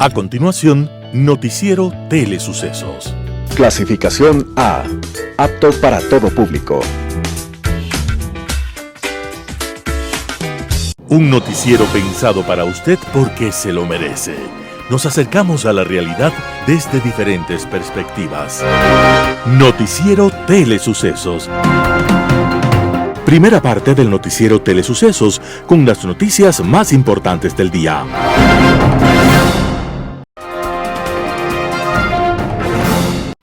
A continuación, Noticiero Telesucesos. Clasificación A. Apto para todo público. Un noticiero pensado para usted porque se lo merece. Nos acercamos a la realidad desde diferentes perspectivas. Noticiero Telesucesos. Primera parte del Noticiero Telesucesos con las noticias más importantes del día.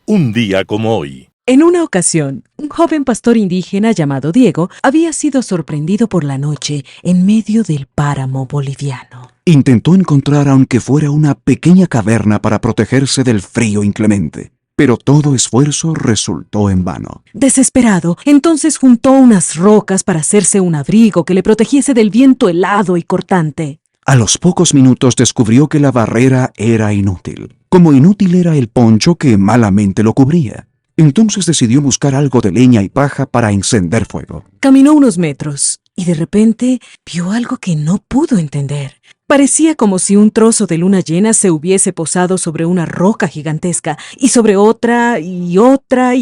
Un día como hoy. En una ocasión, un joven pastor indígena llamado Diego había sido sorprendido por la noche en medio del páramo boliviano. Intentó encontrar aunque fuera una pequeña caverna para protegerse del frío inclemente, pero todo esfuerzo resultó en vano. Desesperado, entonces juntó unas rocas para hacerse un abrigo que le protegiese del viento helado y cortante. A los pocos minutos descubrió que la barrera era inútil, como inútil era el poncho que malamente lo cubría. Entonces decidió buscar algo de leña y paja para encender fuego. Caminó unos metros y de repente vio algo que no pudo entender. Parecía como si un trozo de luna llena se hubiese posado sobre una roca gigantesca y sobre otra y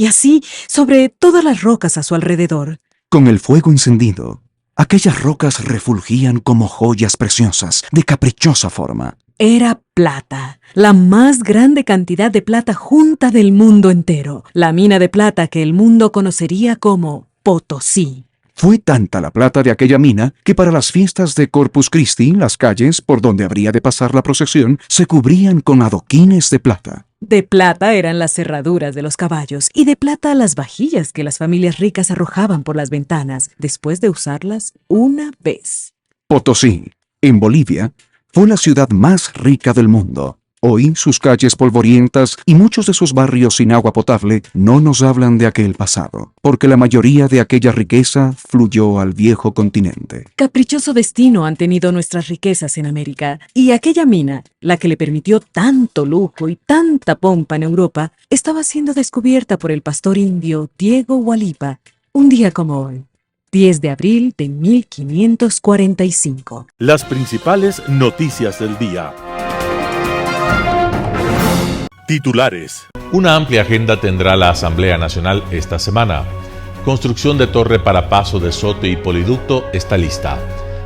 así sobre todas las rocas a su alrededor. Con el fuego encendido, aquellas rocas refulgían como joyas preciosas de caprichosa forma. Era plata, la más grande cantidad de plata junta del mundo entero, la mina de plata que el mundo conocería como Potosí. Fue tanta la plata de aquella mina que para las fiestas de Corpus Christi, las calles por donde habría de pasar la procesión se cubrían con adoquines de plata. De plata eran las cerraduras de los caballos y de plata las vajillas que las familias ricas arrojaban por las ventanas después de usarlas una vez. Potosí, en Bolivia, fue la ciudad más rica del mundo. Hoy, sus calles polvorientas y muchos de sus barrios sin agua potable no nos hablan de aquel pasado, porque la mayoría de aquella riqueza fluyó al viejo continente. Caprichoso destino han tenido nuestras riquezas en América, y aquella mina, la que le permitió tanto lujo y tanta pompa en Europa, estaba siendo descubierta por el pastor indio Diego Hualipa, un día como hoy. 10 de abril de 1545. Las principales noticias del día. Titulares. Una amplia agenda tendrá la Asamblea Nacional esta semana. Construcción de torre para paso de Sote y poliducto está lista.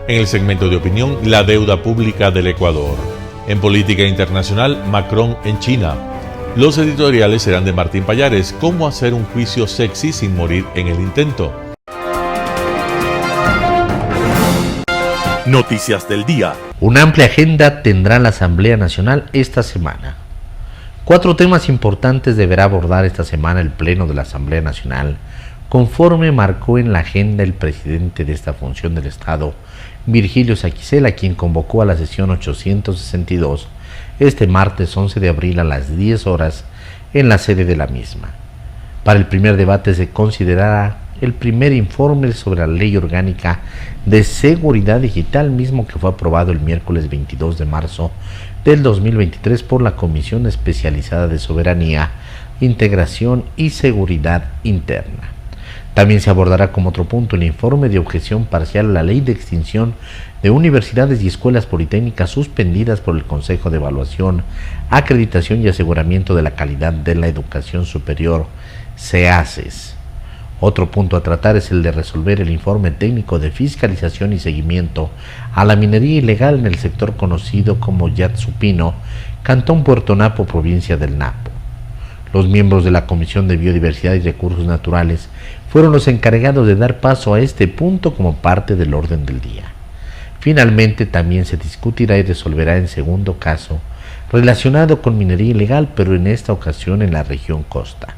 En el segmento de opinión, la deuda pública del Ecuador. En política internacional, Macron en China. Los editoriales serán de Martín Pallares. ¿Cómo hacer un juicio sexy sin morir en el intento? Noticias del día. Una amplia agenda tendrá la Asamblea Nacional esta semana. 4 temas importantes deberá abordar esta semana el Pleno de la Asamblea Nacional, conforme marcó en la agenda el presidente de esta función del Estado, Virgilio Saquicela, quien convocó a la sesión 862 este martes 11 de abril a las 10 horas en la sede de la misma. Para el primer debate se considerará el primer informe sobre la Ley Orgánica de Seguridad Digital, mismo que fue aprobado el miércoles 22 de marzo del 2023 por la Comisión Especializada de Soberanía, Integración y Seguridad Interna. También se abordará como otro punto el informe de objeción parcial a la Ley de Extinción de Universidades y Escuelas Politécnicas suspendidas por el Consejo de Evaluación, Acreditación y Aseguramiento de la Calidad de la Educación Superior, CEACES. Otro punto a tratar es el de resolver el informe técnico de fiscalización y seguimiento a la minería ilegal en el sector conocido como Yatsupino, Cantón Puerto Napo, provincia del Napo. Los miembros de la Comisión de Biodiversidad y Recursos Naturales fueron los encargados de dar paso a este punto como parte del orden del día. Finalmente, también se discutirá y resolverá en segundo caso relacionado con minería ilegal, pero en esta ocasión en la región Costa.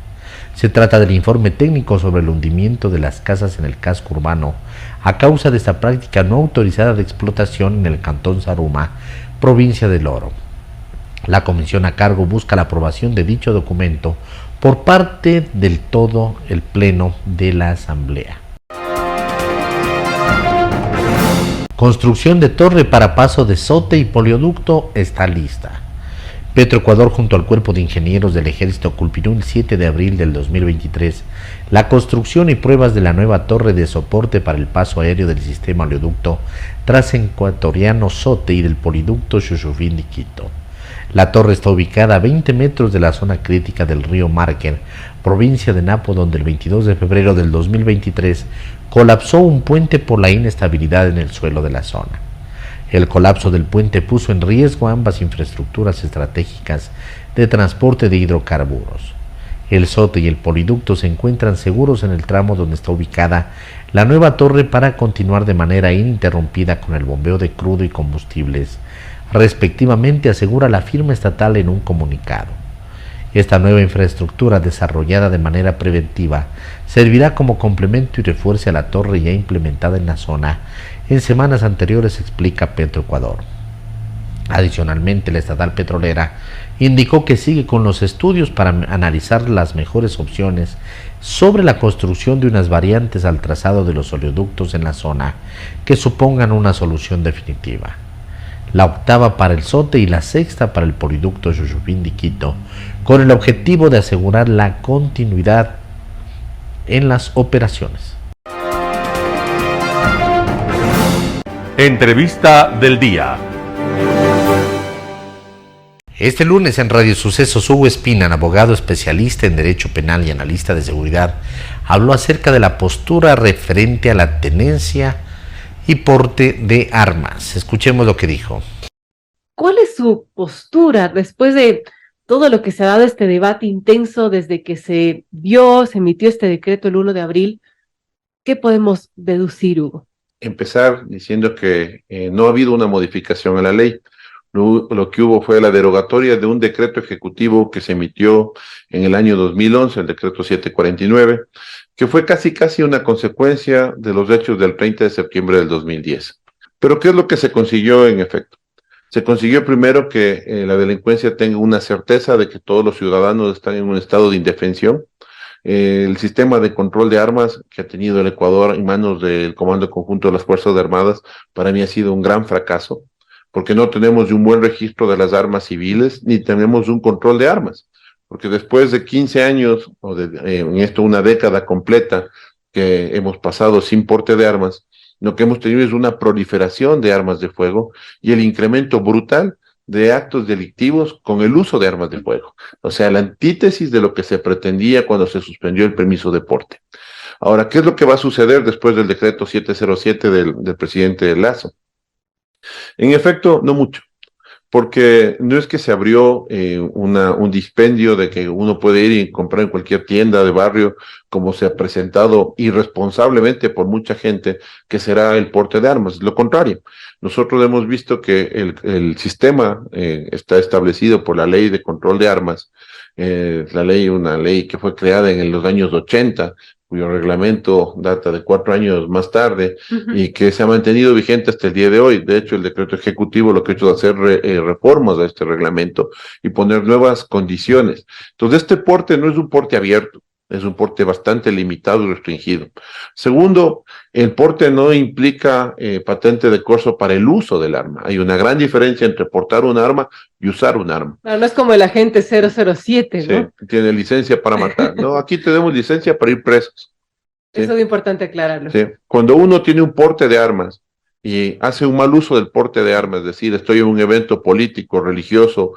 Se trata del informe técnico sobre el hundimiento de las casas en el casco urbano a causa de esta práctica no autorizada de explotación en el cantón Zaruma, provincia del Oro. La comisión a cargo busca la aprobación de dicho documento por parte del todo el Pleno de la Asamblea. Construcción de torre para paso de Sote y polioducto está lista. Petroecuador, junto al Cuerpo de Ingenieros del Ejército, culminó el 7 de abril del 2023 la construcción y pruebas de la nueva torre de soporte para el paso aéreo del sistema oleoducto transecuatoriano Sote y del poliducto Chuchufín de Quito. La torre está ubicada a 20 metros de la zona crítica del río Márquer, provincia de Napo, donde el 22 de febrero del 2023 colapsó un puente por la inestabilidad en el suelo de la zona. El colapso del puente puso en riesgo ambas infraestructuras estratégicas de transporte de hidrocarburos. El SOTE y el poliducto se encuentran seguros en el tramo donde está ubicada la nueva torre para continuar de manera ininterrumpida con el bombeo de crudo y combustibles, respectivamente, asegura la firma estatal en un comunicado. Esta nueva infraestructura, desarrollada de manera preventiva, servirá como complemento y refuerce a la torre ya implementada en la zona en semanas anteriores, explica Petroecuador. Adicionalmente, la estatal petrolera indicó que sigue con los estudios para analizar las mejores opciones sobre la construcción de unas variantes al trazado de los oleoductos en la zona que supongan una solución definitiva. La octava para el SOTE y la sexta para el poliducto Xuxupindi-Quito, con el objetivo de asegurar la continuidad en las operaciones. Entrevista del día. Este lunes en Radio Sucesos, Hugo Espinan, abogado especialista en Derecho Penal y analista de seguridad, habló acerca de la postura referente a la tenencia y porte de armas. Escuchemos lo que dijo. ¿Cuál es su postura después de todo lo que se ha dado este debate intenso desde que se emitió este decreto el 1 de abril? ¿Qué podemos deducir, Hugo? Empezar diciendo que no ha habido una modificación a la ley. Lo que hubo fue la derogatoria de un decreto ejecutivo que se emitió en el año 2011, el decreto 749, que fue casi una consecuencia de los hechos del 30 de septiembre del 2010. Pero ¿qué es lo que se consiguió en efecto? Se consiguió primero que la delincuencia tenga una certeza de que todos los ciudadanos están en un estado de indefensión. El sistema de control de armas que ha tenido el Ecuador en manos del Comando Conjunto de las Fuerzas Armadas, para mí ha sido un gran fracaso, porque no tenemos un buen registro de las armas civiles, ni tenemos un control de armas, porque después de 15 años, o en esto una década completa, que hemos pasado sin porte de armas, lo que hemos tenido es una proliferación de armas de fuego y el incremento brutal de actos delictivos con el uso de armas de fuego. O sea, la antítesis de lo que se pretendía cuando se suspendió el permiso de porte. Ahora, ¿qué es lo que va a suceder después del decreto 707 del presidente Lasso? En efecto, no mucho, porque no es que se abrió un dispendio de que uno puede ir y comprar en cualquier tienda de barrio, como se ha presentado irresponsablemente por mucha gente, que será el porte de armas. Lo contrario, nosotros hemos visto que el sistema está establecido por la ley de control de armas, una ley que fue creada en los años 80, cuyo reglamento data de 4 años más tarde, y que se ha mantenido vigente hasta el día de hoy. De hecho, el decreto ejecutivo lo que ha hecho es hacer reformas a este reglamento y poner nuevas condiciones. Entonces, este porte no es un porte abierto, es un porte bastante limitado y restringido. Segundo, el porte no implica patente de corso para el uso del arma. Hay una gran diferencia entre portar un arma y usar un arma. No es como el agente 007, ¿no? Sí, tiene licencia para matar. No, aquí tenemos licencia para ir presos. ¿Sí? Eso es importante aclararlo. Sí. Cuando uno tiene un porte de armas y hace un mal uso del porte de armas, es decir, estoy en un evento político, religioso,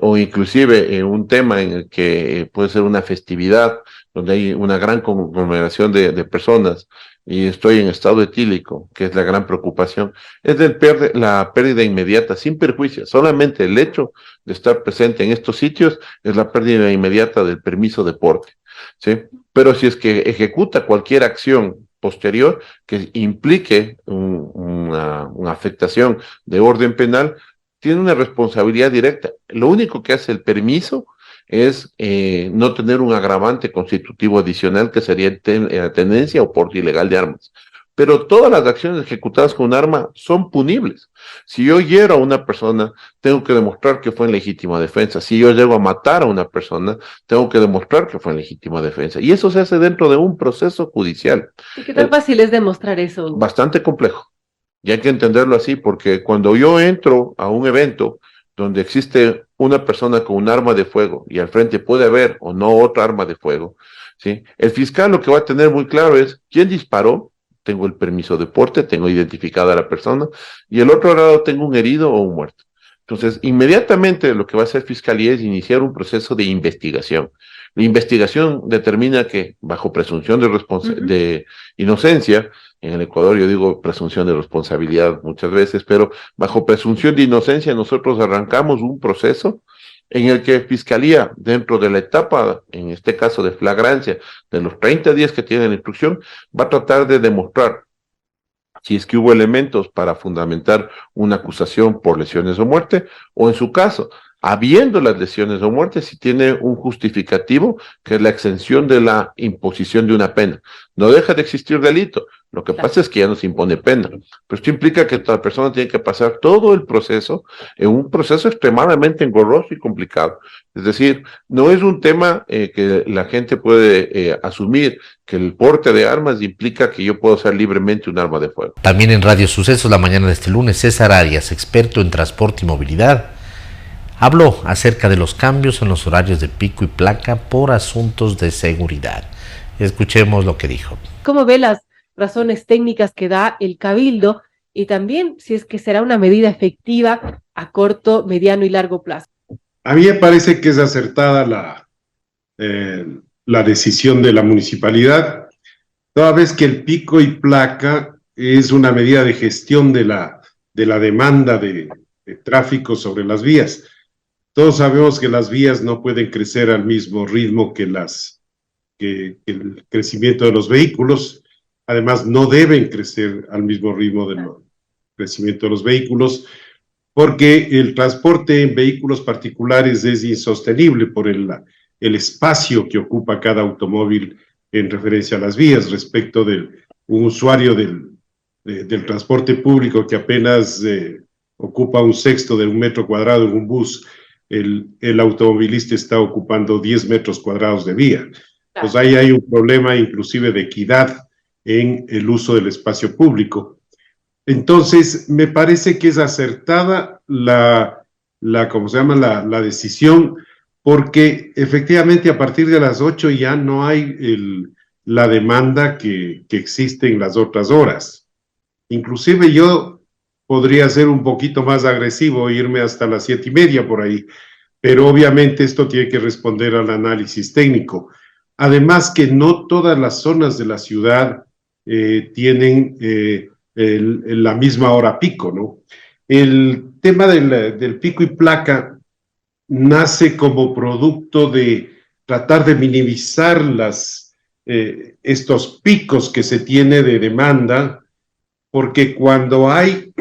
o inclusive un tema en el que puede ser una festividad, donde hay una gran conglomeración de personas, y estoy en estado etílico, que es la gran preocupación, es la pérdida inmediata, sin perjuicio. Solamente el hecho de estar presente en estos sitios es la pérdida inmediata del permiso de porte, ¿sí? Pero si es que ejecuta cualquier acción posterior que implique una afectación de orden penal, tiene una responsabilidad directa. Lo único que hace el permiso es no tener un agravante constitutivo adicional, que sería tenencia o porte ilegal de armas. Pero todas las acciones ejecutadas con un arma son punibles. Si yo hiero a una persona, tengo que demostrar que fue en legítima defensa. Si yo llego a matar a una persona, tengo que demostrar que fue en legítima defensa. Y eso se hace dentro de un proceso judicial. ¿Y qué tan fácil es demostrar eso? Bastante complejo. Y hay que entenderlo así, porque cuando yo entro a un evento donde existe una persona con un arma de fuego y al frente puede haber o no otra arma de fuego, ¿sí? El fiscal lo que va a tener muy claro es quién disparó, tengo el permiso de porte, tengo identificada a la persona, y el otro lado tengo un herido o un muerto. Entonces, inmediatamente lo que va a hacer Fiscalía es iniciar un proceso de investigación. La investigación determina que, bajo presunción de inocencia, en el Ecuador yo digo presunción de responsabilidad muchas veces, pero bajo presunción de inocencia nosotros arrancamos un proceso en el que Fiscalía, dentro de la etapa, en este caso de flagrancia, de los 30 días que tiene la instrucción, va a tratar de demostrar si es que hubo elementos para fundamentar una acusación por lesiones o muerte, o en su caso, habiendo las lesiones o muerte, si tiene un justificativo, que es la exención de la imposición de una pena. No deja de existir delito, lo que pasa es que ya no se impone pena, pero esto implica que la persona tiene que pasar todo el proceso, en un proceso extremadamente engorroso y complicado. Es decir, no es un tema que la gente puede asumir, que el porte de armas implica que yo puedo usar libremente un arma de fuego. También en Radio Sucesos la mañana de este lunes, César Arias, experto en transporte y movilidad, habló acerca de los cambios en los horarios de pico y placa por asuntos de seguridad. Escuchemos lo que dijo. ¿Cómo ve las razones técnicas que da el Cabildo y también si es que será una medida efectiva a corto, mediano y largo plazo? A mí me parece que es acertada la decisión de la municipalidad, toda vez que el pico y placa es una medida de gestión de la demanda de tráfico sobre las vías. Todos sabemos que las vías no pueden crecer al mismo ritmo que el crecimiento de los vehículos. Además, no deben crecer al mismo ritmo del crecimiento de los vehículos, porque el transporte en vehículos particulares es insostenible por el espacio que ocupa cada automóvil en referencia a las vías respecto de un usuario del transporte público que apenas ocupa 1/6 de un metro cuadrado en un bus. El automovilista está ocupando 10 metros cuadrados de vía. Pues ahí hay un problema inclusive de equidad en el uso del espacio público. Entonces, me parece que es acertada la decisión, porque efectivamente a partir de las 8 ya no hay la demanda que existe en las otras horas. Inclusive yo podría ser un poquito más agresivo, irme hasta las 7:30 por ahí, pero obviamente esto tiene que responder al análisis técnico. Además que no todas las zonas de la ciudad tienen la misma hora pico, ¿no? El tema del pico y placa nace como producto de tratar de minimizar estos picos que se tiene de demanda, porque cuando hay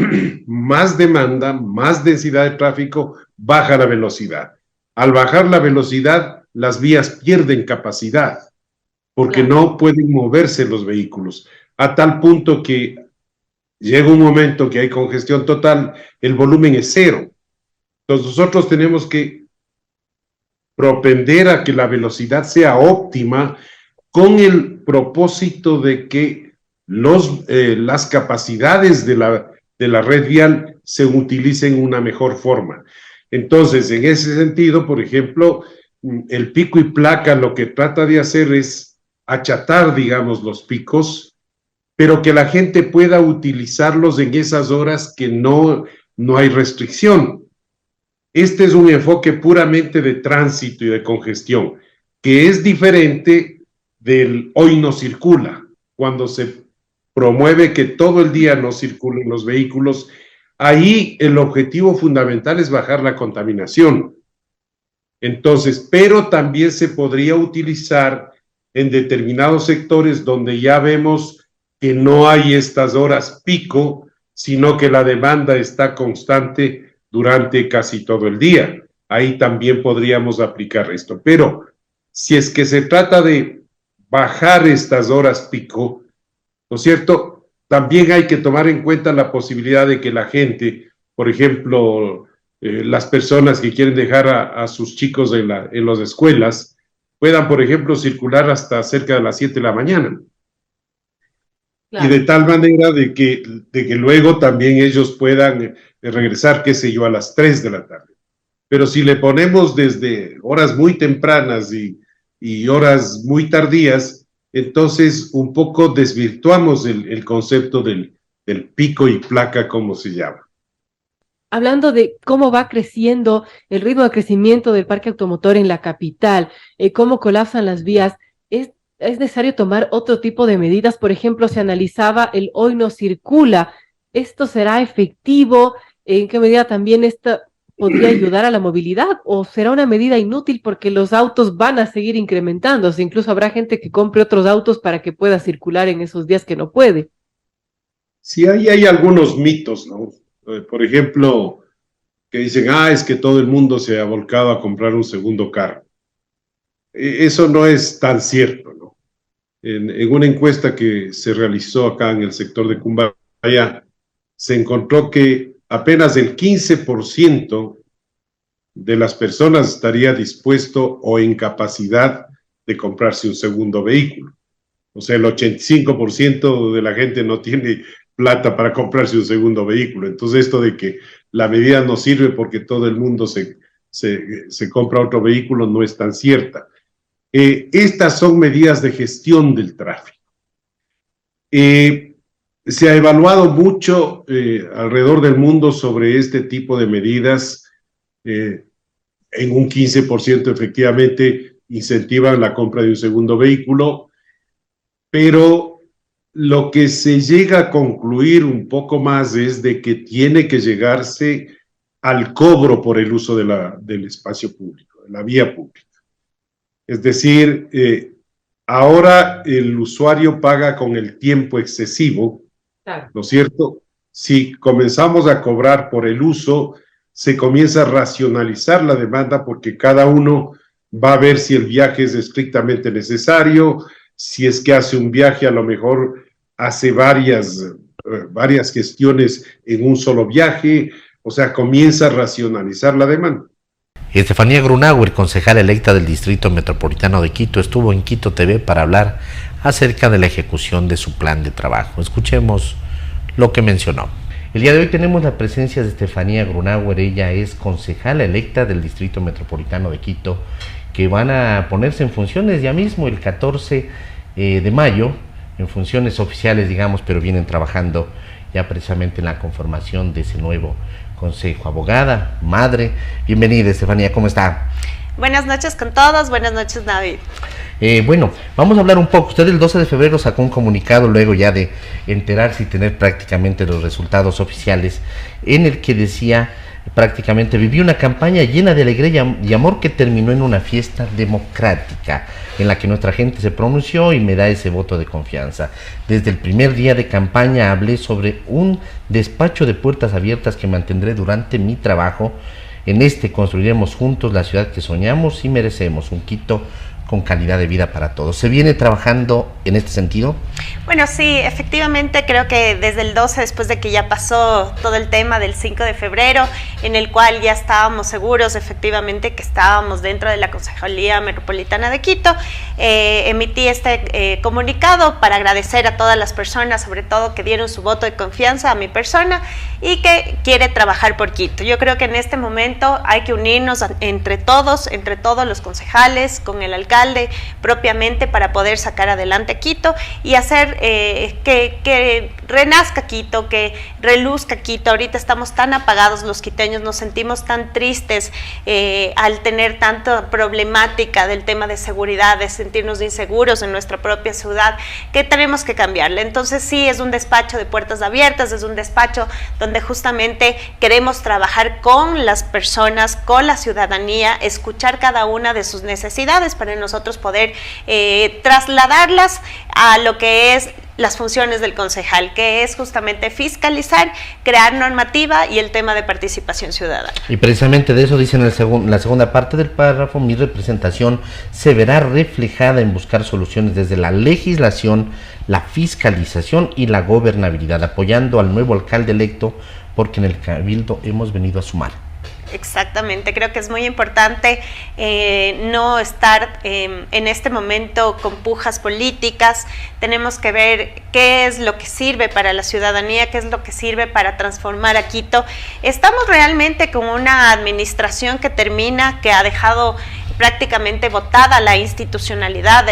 más demanda, más densidad de tráfico, baja la velocidad. Al bajar la velocidad, las vías pierden capacidad, porque no pueden moverse los vehículos, a tal punto que llega un momento que hay congestión total, el volumen es 0. Entonces nosotros tenemos que propender a que la velocidad sea óptima con el propósito de que las capacidades de la red vial se utilicen de una mejor forma. Entonces, en ese sentido, por ejemplo, el pico y placa lo que trata de hacer es achatar, digamos, los picos, pero que la gente pueda utilizarlos en esas horas que no hay restricción. Este es un enfoque puramente de tránsito y de congestión, que es diferente del hoy no circula, cuando se promueve que todo el día no circulen los vehículos. Ahí el objetivo fundamental es bajar la contaminación. Entonces, pero también se podría utilizar en determinados sectores donde ya vemos que no hay estas horas pico, sino que la demanda está constante durante casi todo el día. Ahí también podríamos aplicar esto. Pero si es que se trata de bajar estas horas pico, ¿no es cierto? También hay que tomar en cuenta la posibilidad de que la gente, por ejemplo, las personas que quieren dejar a sus chicos en las escuelas, puedan, por ejemplo, circular hasta cerca de las 7 de la mañana. Claro. Y de tal manera de que luego también ellos puedan regresar, qué sé yo, a las 3 de la tarde. Pero si le ponemos desde horas muy tempranas y horas muy tardías, entonces un poco desvirtuamos el concepto del pico y placa, como se llama. hablando de cómo va creciendo el ritmo de crecimiento del parque automotor en la capital, cómo colapsan las vías, es necesario tomar otro tipo de medidas. Por ejemplo, se analizaba el hoy no circula. ¿Esto será efectivo? ¿En qué medida también esta podría ayudar a la movilidad? ¿O será una medida inútil porque los autos van a seguir incrementándose? Incluso habrá gente que compre otros autos para que pueda circular en esos días que no puede. Sí, ahí hay algunos mitos, ¿no? Por ejemplo, que dicen, es que todo el mundo se ha volcado a comprar un segundo carro. Eso no es tan cierto, ¿no? En una encuesta que se realizó acá en el sector de Cumbaya, se encontró que apenas el 15% de las personas estaría dispuesto o en capacidad de comprarse un segundo vehículo. O sea, el 85% de la gente no tiene plata para comprarse un segundo vehículo. Entonces, esto de que la medida no sirve porque todo el mundo se compra otro vehículo no es tan cierta. Estas son medidas de gestión del tráfico. Se ha evaluado mucho alrededor del mundo sobre este tipo de medidas. En un 15% efectivamente incentivan la compra de un segundo vehículo, pero lo que se llega a concluir un poco más es de que tiene que llegarse al cobro por el uso del espacio público, de la vía pública. Es decir, ahora el usuario paga con el tiempo excesivo, claro, ¿no es cierto? Si comenzamos a cobrar por el uso, se comienza a racionalizar la demanda porque cada uno va a ver si el viaje es estrictamente necesario, si es que hace un viaje, a lo mejor hace varias gestiones en un solo viaje, o sea, comienza a racionalizar la demanda. Estefanía Grunauer, concejala electa del Distrito Metropolitano de Quito, estuvo en Quito TV para hablar acerca de la ejecución de su plan de trabajo. Escuchemos lo que mencionó. El día de hoy tenemos la presencia de Estefanía Grunauer. Ella es concejala electa del Distrito Metropolitano de Quito, que van a ponerse en funciones ya mismo el 14 de mayo, en funciones oficiales, digamos, pero vienen trabajando ya precisamente en la conformación de ese nuevo consejo. Abogada, madre, bienvenida Estefanía, ¿cómo está? Buenas noches con todos, buenas noches David. Bueno, vamos a hablar un poco. Usted el 12 de febrero sacó un comunicado luego ya de enterarse y tener prácticamente los resultados oficiales, en el que decía prácticamente: viví una campaña llena de alegría y amor que terminó en una fiesta democrática en la que nuestra gente se pronunció y me da ese voto de confianza. Desde el primer día de campaña hablé sobre un despacho de puertas abiertas que mantendré durante mi trabajo. En este construiremos juntos la ciudad que soñamos y merecemos, un Quito con calidad de vida para todos. ¿Se viene trabajando en este sentido? Bueno, sí, efectivamente creo que desde el 12, después de que ya pasó todo el tema del 5 de febrero, en el cual ya estábamos seguros efectivamente que estábamos dentro de la Concejalía Metropolitana de Quito, emití este comunicado para agradecer a todas las personas, sobre todo que dieron su voto de confianza a mi persona y que quiere trabajar por Quito. Yo creo que en este momento hay que unirnos entre todos los concejales, con el alcalde propiamente, para poder sacar adelante Quito y hacer que renazca Quito, que reluzca Quito. Ahorita estamos tan apagados los quiteños, nos sentimos tan tristes al tener tanta problemática del tema de seguridad, de sentirnos inseguros en nuestra propia ciudad, que tenemos que cambiarle. Entonces sí, es un despacho de puertas abiertas, es un despacho donde justamente queremos trabajar con las personas, con la ciudadanía, escuchar cada una de sus necesidades para nosotros poder trasladarlas a lo que es las funciones del concejal, que es justamente fiscalizar, crear normativa y el tema de participación ciudadana. Y precisamente de eso dice en la segunda parte del párrafo: mi representación se verá reflejada en buscar soluciones desde la legislación, la fiscalización y la gobernabilidad, apoyando al nuevo alcalde electo, porque en el Cabildo hemos venido a sumar. Exactamente, creo que es muy importante no estar en este momento con pujas políticas. Tenemos que ver qué es lo que sirve para la ciudadanía, qué es lo que sirve para transformar a Quito. Estamos realmente con una administración que que ha dejado prácticamente botada la institucionalidad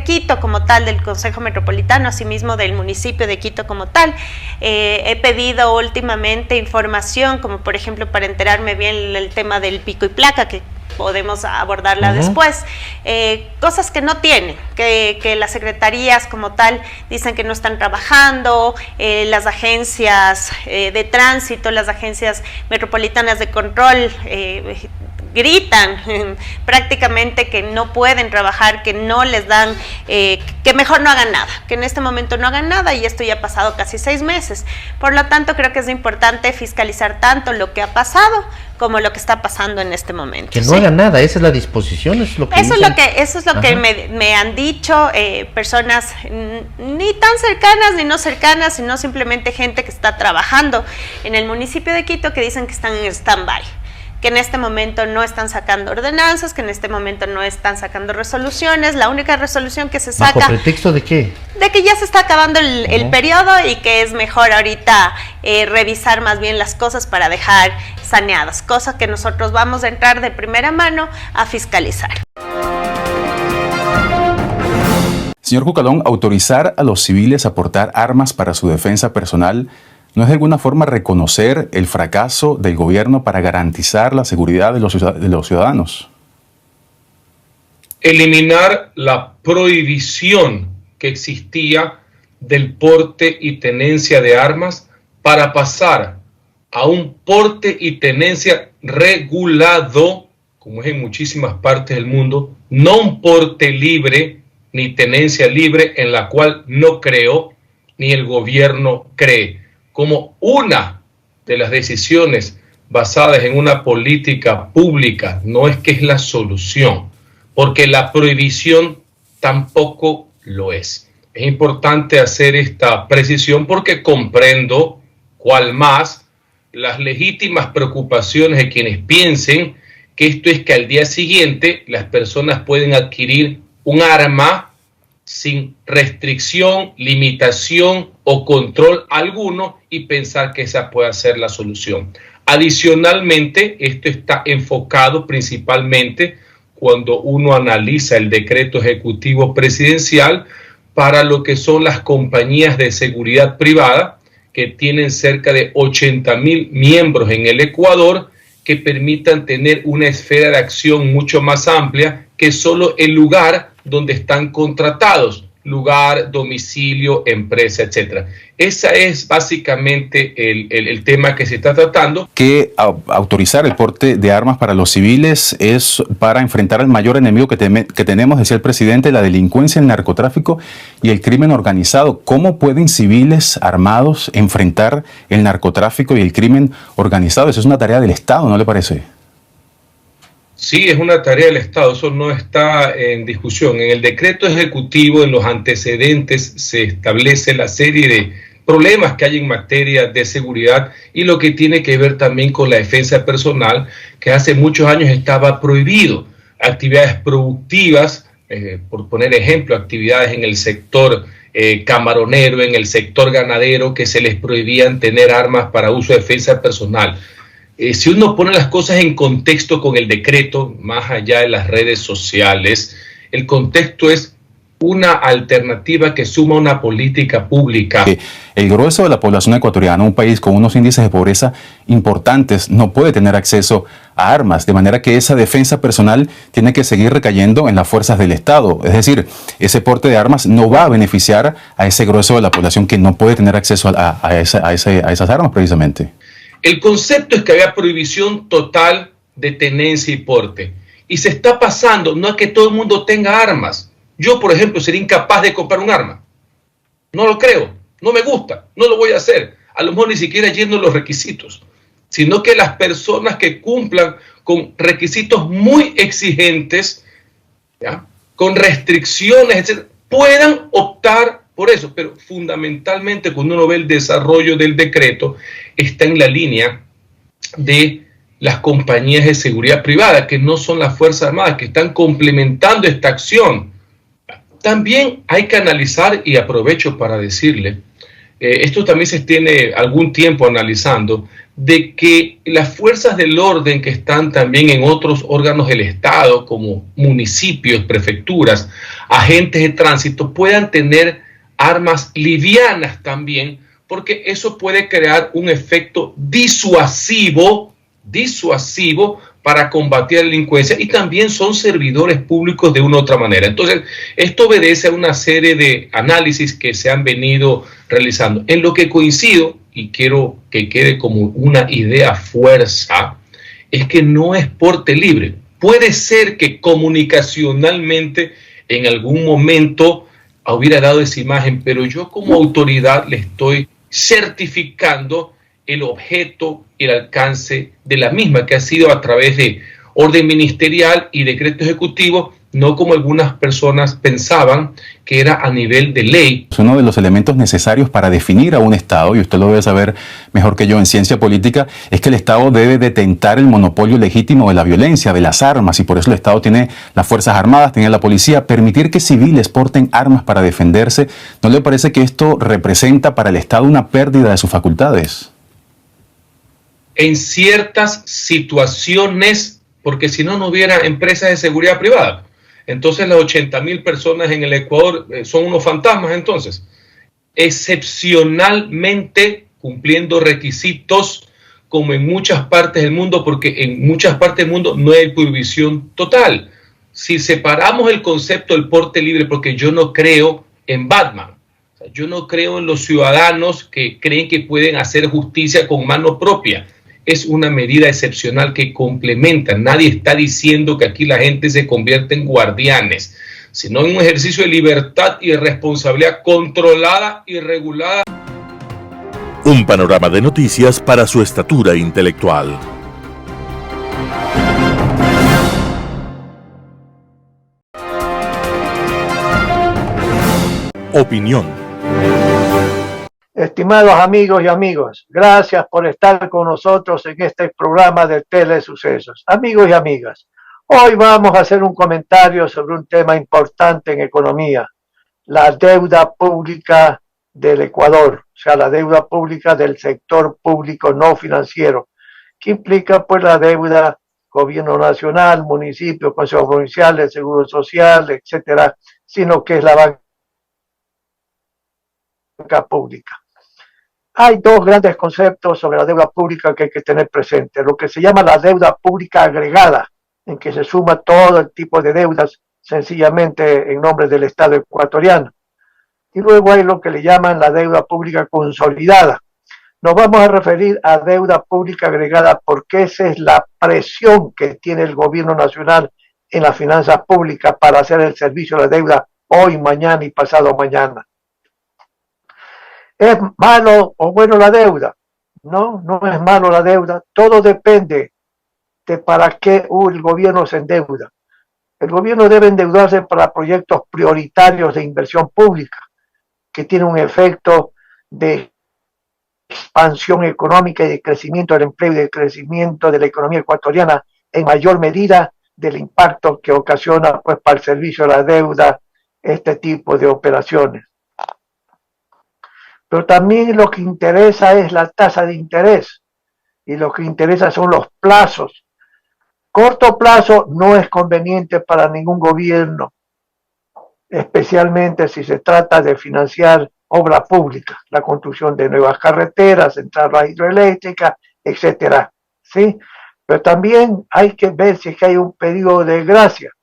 Quito como tal, del Consejo Metropolitano, asimismo del municipio de Quito como tal. He pedido últimamente información, como por ejemplo para enterarme bien el tema del pico y placa, que podemos abordarla después, cosas que no tienen, que las secretarías como tal dicen que no están trabajando, las agencias de tránsito, las agencias metropolitanas de control, gritan prácticamente que no pueden trabajar, que no les dan, que mejor no hagan nada, que en este momento no hagan nada, y esto ya ha pasado casi 6 meses. Por lo tanto, creo que es importante fiscalizar tanto lo que ha pasado como lo que está pasando en este momento. Que no hagan nada, esa es la disposición, es lo que eso es lo que me han dicho personas ni tan cercanas ni no cercanas, sino simplemente gente que está trabajando en el municipio de Quito, que dicen que están en stand-by, que en este momento no están sacando ordenanzas, que en este momento no están sacando resoluciones. La única resolución que se saca... ¿Bajo pretexto de qué? De que ya se está acabando el periodo y que es mejor ahorita revisar más bien las cosas para dejar saneadas, cosas que nosotros vamos a entrar de primera mano a fiscalizar. Señor Cucalón, autorizar a los civiles a portar armas para su defensa personal ¿no es de alguna forma reconocer el fracaso del gobierno para garantizar la seguridad de los ciudadanos? Eliminar la prohibición que existía del porte y tenencia de armas para pasar a un porte y tenencia regulado, como es en muchísimas partes del mundo, no un porte libre ni tenencia libre, en la cual no creo ni el gobierno cree, como una de las decisiones basadas en una política pública. No es que es la solución, porque la prohibición tampoco lo es. Es importante hacer esta precisión porque comprendo cuál más las legítimas preocupaciones de quienes piensen que esto es que al día siguiente las personas pueden adquirir un arma sin restricción, limitación o control alguno y pensar que esa puede ser la solución. Adicionalmente, esto está enfocado principalmente cuando uno analiza el decreto ejecutivo presidencial para lo que son las compañías de seguridad privada, que tienen cerca de 80,000 miembros en el Ecuador, que permitan tener una esfera de acción mucho más amplia que solo el lugar donde están contratados, lugar, domicilio, empresa, etcétera. Ese es básicamente el tema que se está tratando. Que autorizar el porte de armas para los civiles es para enfrentar al mayor enemigo que tenemos, decía el presidente, la delincuencia, el narcotráfico y el crimen organizado. ¿Cómo pueden civiles armados enfrentar el narcotráfico y el crimen organizado? Eso es una tarea del Estado, ¿no le parece? Sí, es una tarea del Estado, eso no está en discusión. En el decreto ejecutivo, en los antecedentes, se establece la serie de problemas que hay en materia de seguridad y lo que tiene que ver también con la defensa personal, que hace muchos años estaba prohibido. Actividades productivas, por poner ejemplo, actividades en el sector camaronero, en el sector ganadero, que se les prohibían tener armas para uso de defensa personal. Si uno pone las cosas en contexto con el decreto, más allá de las redes sociales, el contexto es una alternativa que suma una política pública. El grueso de la población ecuatoriana, un país con unos índices de pobreza importantes, no puede tener acceso a armas, de manera que esa defensa personal tiene que seguir recayendo en las fuerzas del Estado. Es decir, ese porte de armas no va a beneficiar a ese grueso de la población que no puede tener acceso a esas armas precisamente. El concepto es que había prohibición total de tenencia y porte. Y se está pasando, no es que todo el mundo tenga armas. Yo, por ejemplo, sería incapaz de comprar un arma. No lo creo, no me gusta, no lo voy a hacer. A lo mejor ni siquiera yendo los requisitos, sino que las personas que cumplan con requisitos muy exigentes, ¿ya?, con restricciones, etc., puedan optar por eso. Pero fundamentalmente, cuando uno ve el desarrollo del decreto, está en la línea de las compañías de seguridad privada, que no son las Fuerzas Armadas, que están complementando esta acción. También hay que analizar, y aprovecho para decirle, esto también se tiene algún tiempo analizando, de que las fuerzas del orden que están también en otros órganos del Estado, como municipios, prefecturas, agentes de tránsito, puedan tener armas livianas también, porque eso puede crear un efecto disuasivo para combatir la delincuencia, y también son servidores públicos de una u otra manera. Entonces, esto obedece a una serie de análisis que se han venido realizando. En lo que coincido, y quiero que quede como una idea fuerza, es que no es porte libre. Puede ser que comunicacionalmente en algún momento hubiera dado esa imagen, pero yo como autoridad le estoy certificando el objeto y el alcance de la misma, que ha sido a través de orden ministerial y decreto ejecutivo, no como algunas personas pensaban que era a nivel de ley. Es uno de los elementos necesarios para definir a un Estado, y usted lo debe saber mejor que yo en ciencia política, es que el Estado debe detentar el monopolio legítimo de la violencia, de las armas, y por eso el Estado tiene las Fuerzas Armadas, tiene la policía. Permitir que civiles porten armas para defenderse, ¿no le parece que esto representa para el Estado una pérdida de sus facultades? En ciertas situaciones, porque si no, no hubiera empresas de seguridad privada. Entonces las 80.000 personas en el Ecuador son unos fantasmas. Entonces, excepcionalmente cumpliendo requisitos, como en muchas partes del mundo, porque en muchas partes del mundo no hay prohibición total. Si separamos el concepto del porte libre, porque yo no creo en Batman, o sea, yo no creo en los ciudadanos que creen que pueden hacer justicia con mano propia. Es una medida excepcional que complementa. Nadie está diciendo que aquí la gente se convierte en guardianes, sino en un ejercicio de libertad y de responsabilidad controlada y regulada. Un panorama de noticias para su estatura intelectual. Opinión. Estimados amigos y amigas, gracias por estar con nosotros en este programa de Telesucesos. Amigos y amigas, hoy vamos a hacer un comentario sobre un tema importante en economía, la deuda pública del Ecuador, o sea, la deuda pública del sector público no financiero, que implica pues la deuda gobierno nacional, municipio, consejos provinciales, seguro social, etcétera, sino que es la banca pública. Hay dos grandes conceptos sobre la deuda pública que hay que tener presente. Lo que se llama la deuda pública agregada, en que se suma todo el tipo de deudas sencillamente en nombre del Estado ecuatoriano. Y luego hay lo que le llaman la deuda pública consolidada. Nos vamos a referir a deuda pública agregada porque esa es la presión que tiene el gobierno nacional en las finanzas públicas para hacer el servicio de la deuda hoy, mañana y pasado mañana. ¿Es malo o bueno la deuda? No, no es malo la deuda. Todo depende de para qué el gobierno se endeuda. El gobierno debe endeudarse para proyectos prioritarios de inversión pública, que tienen un efecto de expansión económica y de crecimiento del empleo y de crecimiento de la economía ecuatoriana en mayor medida del impacto que ocasiona pues para el servicio de la deuda este tipo de operaciones. Pero también lo que interesa es la tasa de interés y lo que interesa son los plazos. Corto plazo no es conveniente para ningún gobierno, especialmente si se trata de financiar obra pública, la construcción de nuevas carreteras, centrales hidroeléctricas, etcétera, ¿sí? Pero también hay que ver si es que hay un periodo de gracia.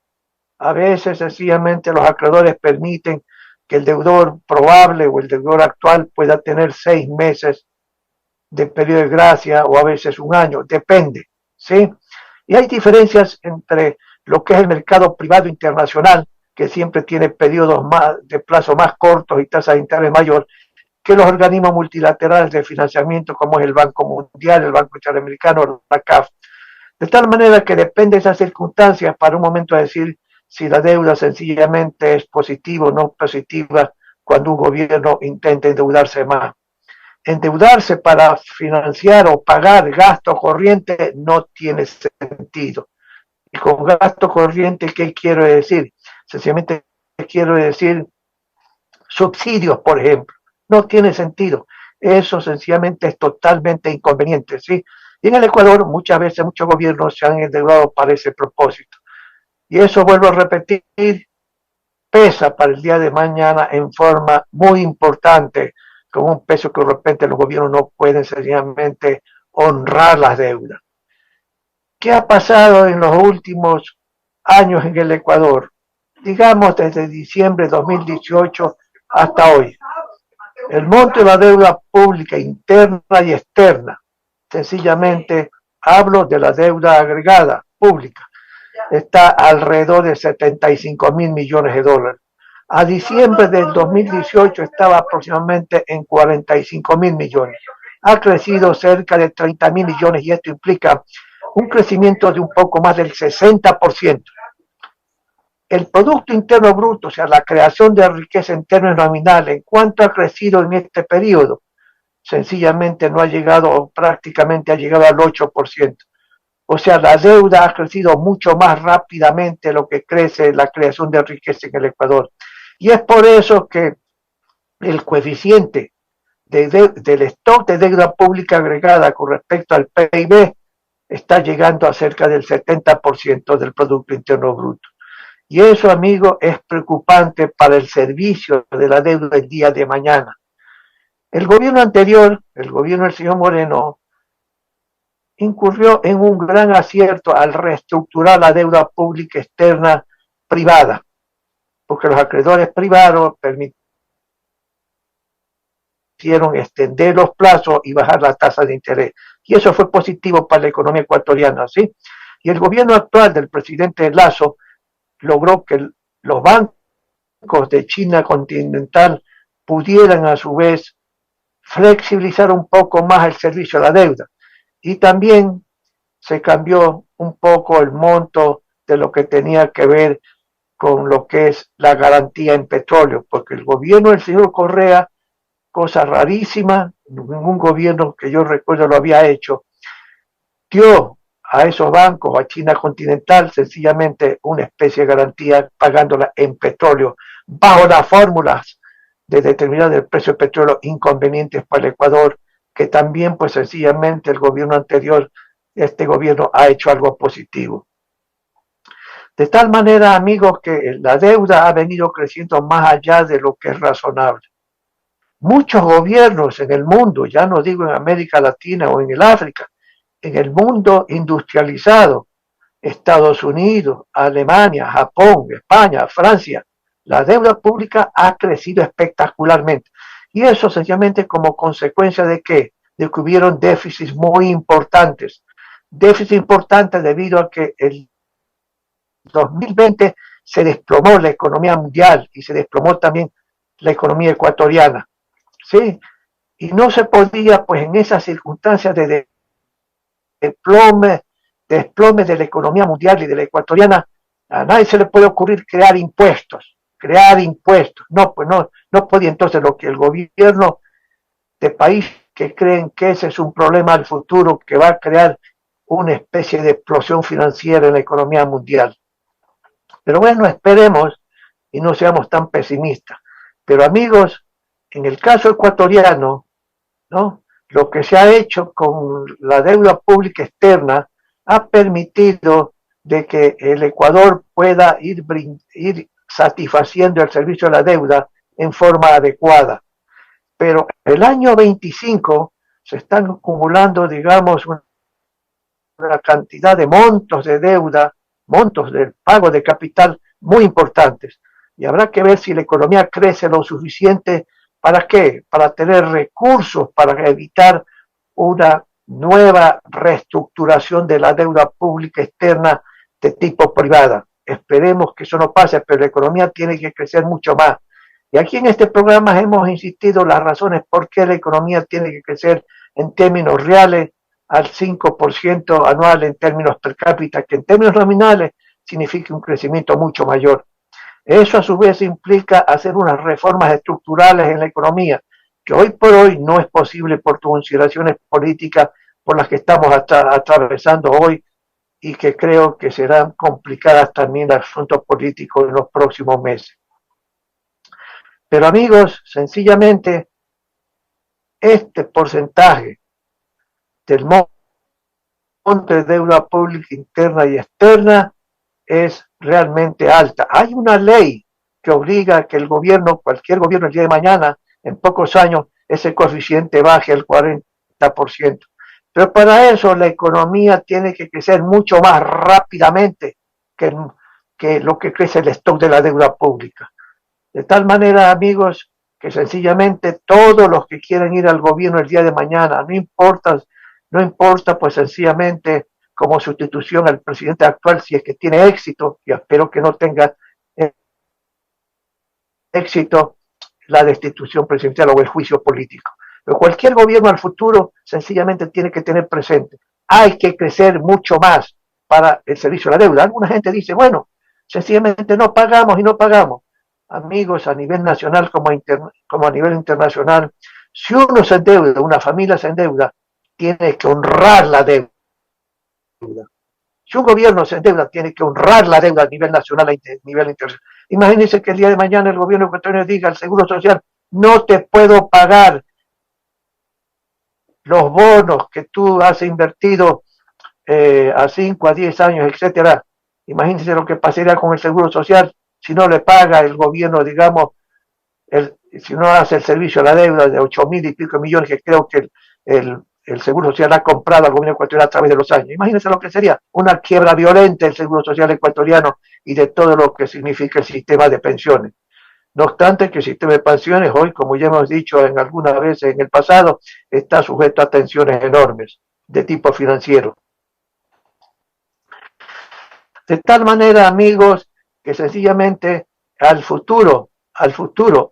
A veces sencillamente los acreedores permiten que el deudor probable o el deudor actual pueda tener 6 meses de periodo de gracia o a veces un año, depende, ¿sí? Y hay diferencias entre lo que es el mercado privado internacional, que siempre tiene periodos de plazo más cortos y tasas de interés mayor, que los organismos multilaterales de financiamiento como es el Banco Mundial, el Banco Interamericano, la CAF. De tal manera que depende de esas circunstancias para un momento decir si la deuda sencillamente es positiva o no positiva cuando un gobierno intenta endeudarse más. Endeudarse para financiar o pagar gasto corriente no tiene sentido. Y con gasto corriente, ¿qué quiero decir? Sencillamente quiero decir subsidios, por ejemplo. No tiene sentido. Eso sencillamente es totalmente inconveniente, ¿sí? Y en el Ecuador muchas veces muchos gobiernos se han endeudado para ese propósito. Y eso, vuelvo a repetir, pesa para el día de mañana en forma muy importante, con un peso que de repente los gobiernos no pueden sencillamente honrar las deudas. ¿Qué ha pasado en los últimos años en el Ecuador? Digamos desde diciembre de 2018 hasta hoy. El monto de la deuda pública interna y externa, sencillamente hablo de la deuda agregada pública, está alrededor de 75.000 millones de dólares. A diciembre del 2018 estaba aproximadamente en 45.000 millones. Ha crecido cerca de 30.000 millones y esto implica un crecimiento de un poco más del 60%. El Producto Interno Bruto, o sea, la creación de riqueza en términos nominales, ¿en cuánto ha crecido en este periodo? Sencillamente no ha llegado, o prácticamente ha llegado al 8%. O sea, la deuda ha crecido mucho más rápidamente de lo que crece la creación de riqueza en el Ecuador. Y es por eso que el coeficiente del stock de deuda pública agregada con respecto al PIB está llegando a cerca del 70% del Producto Interno Bruto. Y eso, amigo, es preocupante para el servicio de la deuda el día de mañana. El gobierno anterior, el gobierno del señor Moreno, incurrió en un gran acierto al reestructurar la deuda pública externa privada, porque los acreedores privados permitieron extender los plazos y bajar la tasa de interés. Y eso fue positivo para la economía ecuatoriana, ¿sí? Y el gobierno actual del presidente Lasso logró que los bancos de China continental pudieran a su vez flexibilizar un poco más el servicio a la deuda. Y también se cambió un poco el monto de lo que tenía que ver con lo que es la garantía en petróleo, porque el gobierno del señor Correa, cosa rarísima, ningún gobierno que yo recuerdo lo había hecho, dio a esos bancos, a China continental, sencillamente una especie de garantía pagándola en petróleo, bajo las fórmulas de determinar el precio del petróleo inconvenientes para el Ecuador, que también pues sencillamente el gobierno anterior, este gobierno ha hecho algo positivo. De tal manera, amigos, que la deuda ha venido creciendo más allá de lo que es razonable. Muchos gobiernos en el mundo, ya no digo en América Latina o en el África, en el mundo industrializado, Estados Unidos, Alemania, Japón, España, Francia, la deuda pública ha crecido espectacularmente. Y eso sencillamente como consecuencia de ¿qué? De que hubieron déficits muy importantes. Déficits importantes debido a que el 2020 se desplomó la economía mundial y se desplomó también la economía ecuatoriana. ¿Sí? Y no se podía, pues en esas circunstancias de desplome de la economía mundial y de la ecuatoriana, a nadie se le puede ocurrir crear impuestos. No, pues no podía. Entonces lo que el gobierno de país que creen que ese es un problema al futuro que va a crear una especie de explosión financiera en la economía mundial. Pero bueno, esperemos y no seamos tan pesimistas. Pero amigos, en el caso ecuatoriano, ¿no? Lo que se ha hecho con la deuda pública externa ha permitido de que el Ecuador pueda ir satisfaciendo el servicio de la deuda en forma adecuada. Pero el año 25 se están acumulando, digamos, una cantidad de montos de deuda, montos del pago de capital muy importantes. Y habrá que ver si la economía crece lo suficiente. ¿Para qué? Para tener recursos para evitar una nueva reestructuración de la deuda pública externa de tipo privada. Esperemos que eso no pase, pero la economía tiene que crecer mucho más. Y aquí en este programa hemos insistido las razones por qué la economía tiene que crecer en términos reales al 5% anual en términos per cápita, que en términos nominales significa un crecimiento mucho mayor. Eso a su vez implica hacer unas reformas estructurales en la economía, que hoy por hoy no es posible por consideraciones políticas por las que estamos atravesando hoy y que creo que serán complicadas también los asuntos políticos en los próximos meses. Pero amigos, sencillamente este porcentaje del monto de deuda pública interna y externa es realmente alta. Hay una ley que obliga a que el gobierno, cualquier gobierno el día de mañana, en pocos años, ese coeficiente baje al 40%. Pero para eso la economía tiene que crecer mucho más rápidamente que lo que crece el stock de la deuda pública. De tal manera, amigos, que sencillamente todos los que quieran ir al gobierno el día de mañana, no importa pues sencillamente como sustitución al presidente actual, si es que tiene éxito, y espero que no tenga éxito la destitución presidencial o el juicio político. Pero cualquier gobierno al futuro sencillamente tiene que tener presente, hay que crecer mucho más para el servicio de la deuda. Alguna gente dice, bueno, sencillamente no pagamos y no pagamos. Amigos, a nivel nacional como a nivel internacional, si uno se endeuda, una familia se endeuda, tiene que honrar la deuda. Si un gobierno se endeuda, tiene que honrar la deuda a nivel nacional y a nivel internacional. Imagínense que el día de mañana el gobierno ecuatoriano diga al Seguro Social, no te puedo pagar los bonos que tú has invertido a 5, a 10 años, etcétera. Imagínense lo que pasaría con el Seguro Social si no le paga el gobierno, digamos, si no hace el servicio a la deuda de 8.000 y pico millones que creo que el Seguro Social ha comprado al gobierno ecuatoriano a través de los años. Imagínense lo que sería una quiebra violenta del Seguro Social ecuatoriano y de todo lo que significa el sistema de pensiones. No obstante que el sistema de pensiones hoy, como ya hemos dicho en algunas veces en el pasado, está sujeto a tensiones enormes de tipo financiero. De tal manera, amigos, que sencillamente al futuro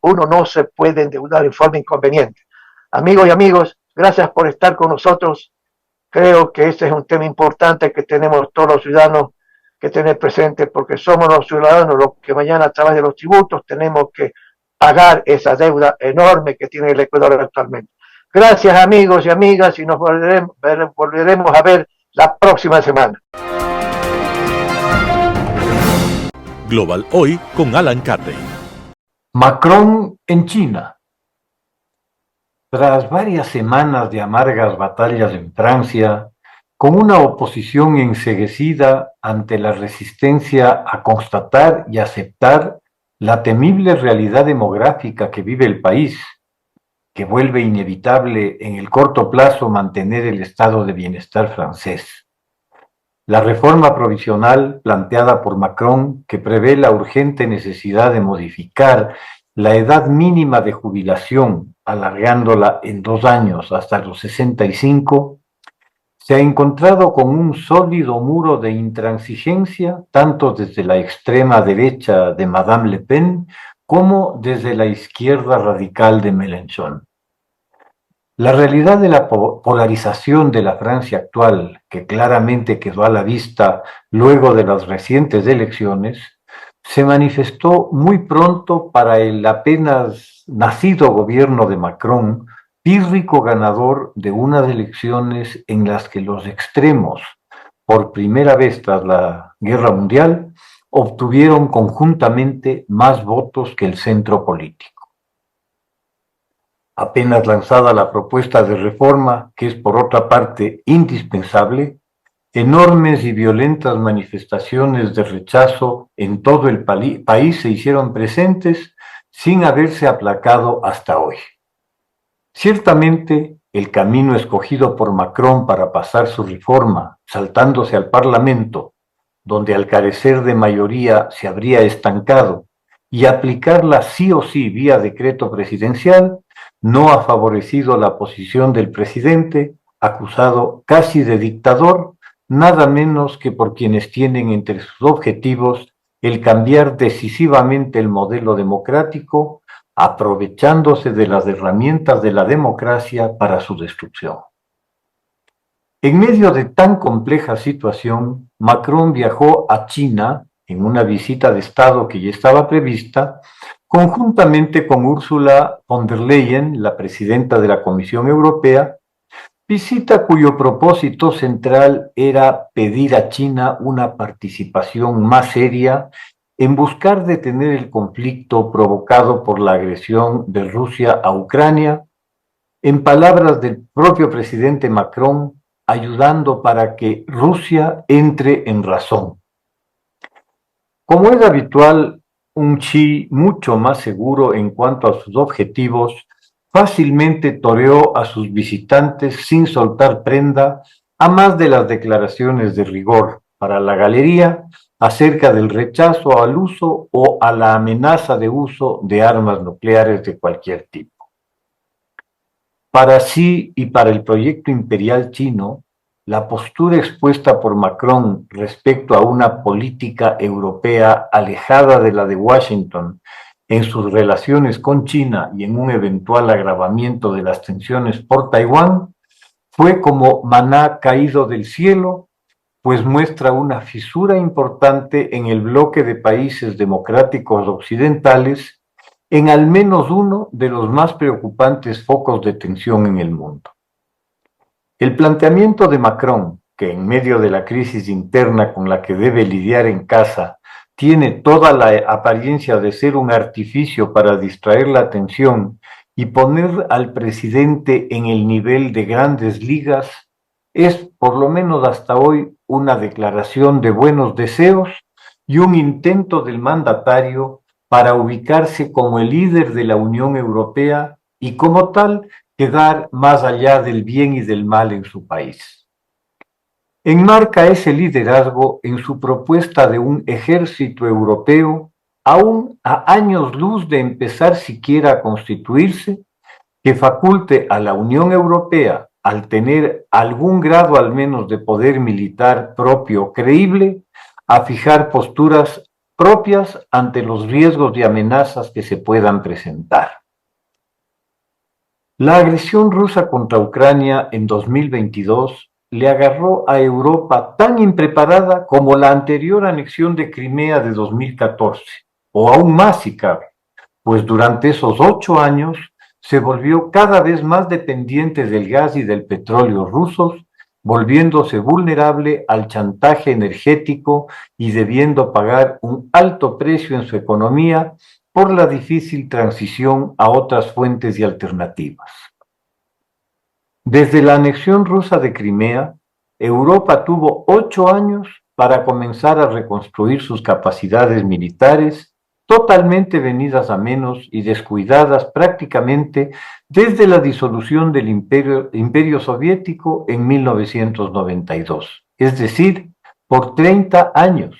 uno no se puede endeudar en forma inconveniente. Amigos y amigos, gracias por estar con nosotros. Creo que este es un tema importante que tenemos todos los ciudadanos que tener presente, porque somos los ciudadanos los que mañana a través de los tributos tenemos que pagar esa deuda enorme que tiene el Ecuador actualmente. Gracias, amigos y amigas, y nos volveremos a ver la próxima semana. Global Hoy con Alan Carden. Macron en China. Tras varias semanas de amargas batallas en Francia, con una oposición enceguecida ante la resistencia a constatar y aceptar la temible realidad demográfica que vive el país, que vuelve inevitable en el corto plazo mantener el estado de bienestar francés. La reforma provisional planteada por Macron, que prevé la urgente necesidad de modificar la edad mínima de jubilación, alargándola en 2 años hasta los 65, se ha encontrado con un sólido muro de intransigencia, tanto desde la extrema derecha de Madame Le Pen como desde la izquierda radical de Mélenchon. La realidad de la polarización de la Francia actual, que claramente quedó a la vista luego de las recientes elecciones, se manifestó muy pronto para el apenas nacido gobierno de Macron, pírrico ganador de unas elecciones en las que los extremos, por primera vez tras la Guerra Mundial, obtuvieron conjuntamente más votos que el centro político. Apenas lanzada la propuesta de reforma, que es por otra parte indispensable, enormes y violentas manifestaciones de rechazo en todo el país se hicieron presentes sin haberse aplacado hasta hoy. Ciertamente, el camino escogido por Macron para pasar su reforma, saltándose al Parlamento, donde al carecer de mayoría se habría estancado, y aplicarla sí o sí vía decreto presidencial, no ha favorecido la posición del presidente, acusado casi de dictador, nada menos que por quienes tienen entre sus objetivos el cambiar decisivamente el modelo democrático, aprovechándose de las herramientas de la democracia para su destrucción. En medio de tan compleja situación, Macron viajó a China en una visita de Estado que ya estaba prevista, conjuntamente con Ursula von der Leyen, la presidenta de la Comisión Europea, visita cuyo propósito central era pedir a China una participación más seria en buscar detener el conflicto provocado por la agresión de Rusia a Ucrania, En palabras del propio presidente Macron, ayudando para que Rusia entre en razón. Como es habitual, un Xi mucho más seguro en cuanto a sus objetivos, fácilmente toreó a sus visitantes sin soltar prenda, a más de las declaraciones de rigor para la galería acerca del rechazo al uso o a la amenaza de uso de armas nucleares de cualquier tipo. Para Xi y para el proyecto imperial chino, la postura expuesta por Macron respecto a una política europea alejada de la de Washington en sus relaciones con China y en un eventual agravamiento de las tensiones por Taiwán fue como maná caído del cielo, pues muestra una fisura importante en el bloque de países democráticos occidentales en al menos uno de los más preocupantes focos de tensión en el mundo. El planteamiento de Macron, que en medio de la crisis interna con la que debe lidiar en casa, tiene toda la apariencia de ser un artificio para distraer la atención y poner al presidente en el nivel de grandes ligas, es, por lo menos hasta hoy, una declaración de buenos deseos y un intento del mandatario para ubicarse como el líder de la Unión Europea y como tal quedar más allá del bien y del mal en su país. Enmarca ese liderazgo en su propuesta de un ejército europeo, aún a años luz de empezar siquiera a constituirse, que faculte a la Unión Europea, al tener algún grado al menos de poder militar propio creíble, a fijar posturas propias ante los riesgos y amenazas que se puedan presentar. La agresión rusa contra Ucrania en 2022 le agarró a Europa tan impreparada como la anterior anexión de Crimea de 2014, o aún más si cabe, pues durante esos 8 años se volvió cada vez más dependiente del gas y del petróleo rusos, volviéndose vulnerable al chantaje energético y debiendo pagar un alto precio en su economía por la difícil transición a otras fuentes y alternativas. Desde la anexión rusa de Crimea, Europa tuvo 8 años para comenzar a reconstruir sus capacidades militares, totalmente venidas a menos y descuidadas prácticamente desde la disolución del Imperio Soviético en 1992, es decir, por 30 años.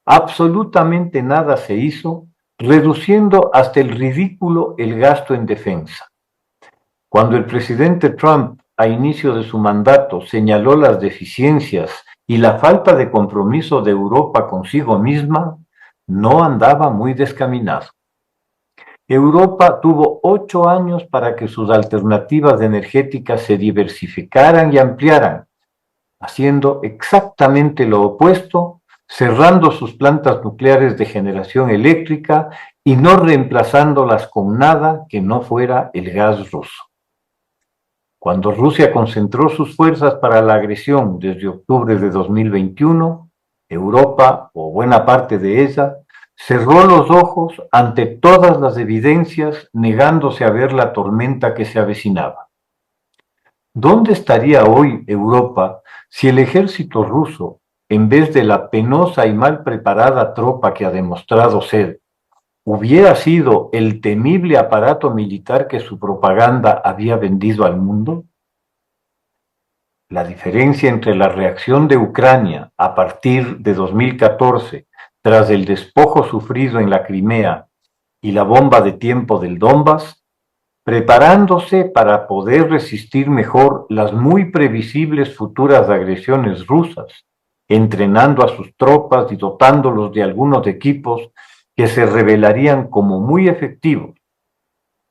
Absolutamente nada se hizo, reduciendo hasta el ridículo el gasto en defensa. Cuando el presidente Trump, a inicio de su mandato, señaló las deficiencias y la falta de compromiso de Europa consigo misma, no andaba muy descaminado. Europa tuvo 8 años para que sus alternativas energéticas se diversificaran y ampliaran, haciendo exactamente lo opuesto, cerrando sus plantas nucleares de generación eléctrica y no reemplazándolas con nada que no fuera el gas ruso. Cuando Rusia concentró sus fuerzas para la agresión desde octubre de 2021, Europa, o buena parte de ella, cerró los ojos ante todas las evidencias, negándose a ver la tormenta que se avecinaba. ¿Dónde estaría hoy Europa si el ejército ruso, en vez de la penosa y mal preparada tropa que ha demostrado ser, hubiera sido el temible aparato militar que su propaganda había vendido al mundo? La diferencia entre la reacción de Ucrania a partir de 2014, tras el despojo sufrido en la Crimea y la bomba de tiempo del Donbass, preparándose para poder resistir mejor las muy previsibles futuras agresiones rusas, entrenando a sus tropas y dotándolos de algunos equipos que se revelarían como muy efectivos,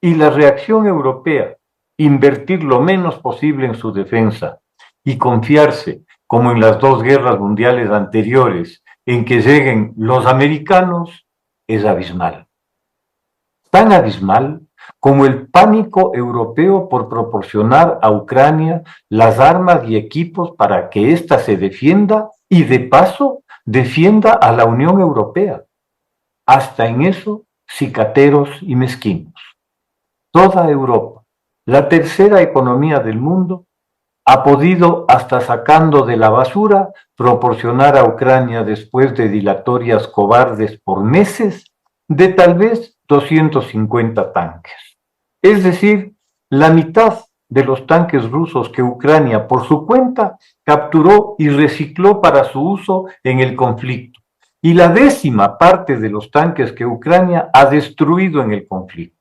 y la reacción europea, invertir lo menos posible en su defensa y confiarse, como en las 2 guerras mundiales anteriores, en que lleguen los americanos, es abismal. Tan abismal como el pánico europeo por proporcionar a Ucrania las armas y equipos para que ésta se defienda y de paso defienda a la Unión Europea. Hasta en eso, cicateros y mezquinos. Toda Europa, la tercera economía del mundo, ha podido, hasta sacando de la basura, proporcionar a Ucrania, después de dilatorias cobardes por meses, de tal vez 250 tanques. Es decir, la mitad de los tanques rusos que Ucrania por su cuenta capturó y recicló para su uso en el conflicto, y la 10ª parte de los tanques que Ucrania ha destruido en el conflicto.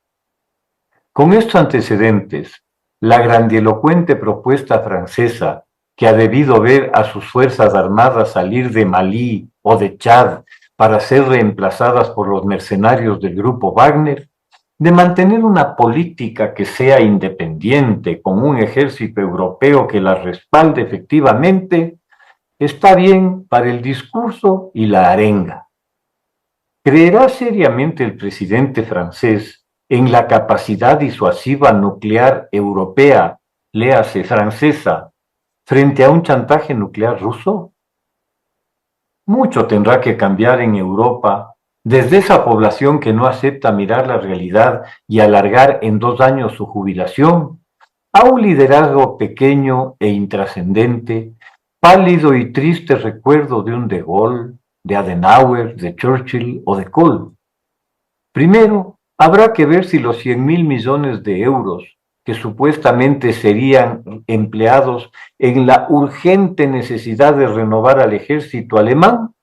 Con estos antecedentes, la grandilocuente propuesta francesa, que ha debido ver a sus fuerzas armadas salir de Malí o de Chad para ser reemplazadas por los mercenarios del grupo Wagner, de mantener una política que sea independiente, con un ejército europeo que la respalde efectivamente, está bien para el discurso y la arenga. ¿Creerá seriamente el presidente francés en la capacidad disuasiva nuclear europea, léase francesa, frente a un chantaje nuclear ruso? Mucho tendrá que cambiar en Europa, desde esa población que no acepta mirar la realidad y alargar en 2 años su jubilación, a un liderazgo pequeño e intrascendente, pálido y triste recuerdo de un de Gaulle, de Adenauer, de Churchill o de Kohl. Primero, habrá que ver si los 100.000 millones de euros que supuestamente serían empleados en la urgente necesidad de renovar al ejército alemán,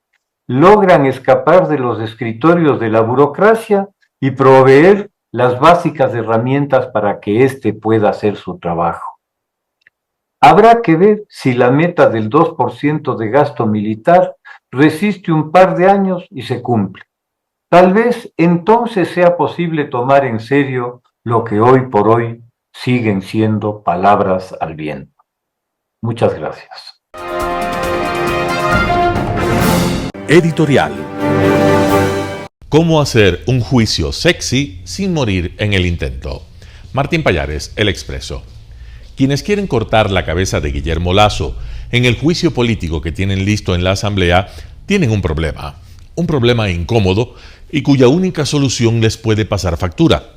logran escapar de los escritorios de la burocracia y proveer las básicas herramientas para que éste pueda hacer su trabajo. Habrá que ver si la meta del 2% de gasto militar resiste un par de años y se cumple. Tal vez entonces sea posible tomar en serio lo que hoy por hoy siguen siendo palabras al viento. Muchas gracias. Editorial. ¿Cómo hacer un juicio sexy sin morir en el intento? Martín Pallares, El Expreso. Quienes quieren cortar la cabeza de Guillermo Lasso en el juicio político que tienen listo en la Asamblea tienen un problema incómodo y cuya única solución les puede pasar factura.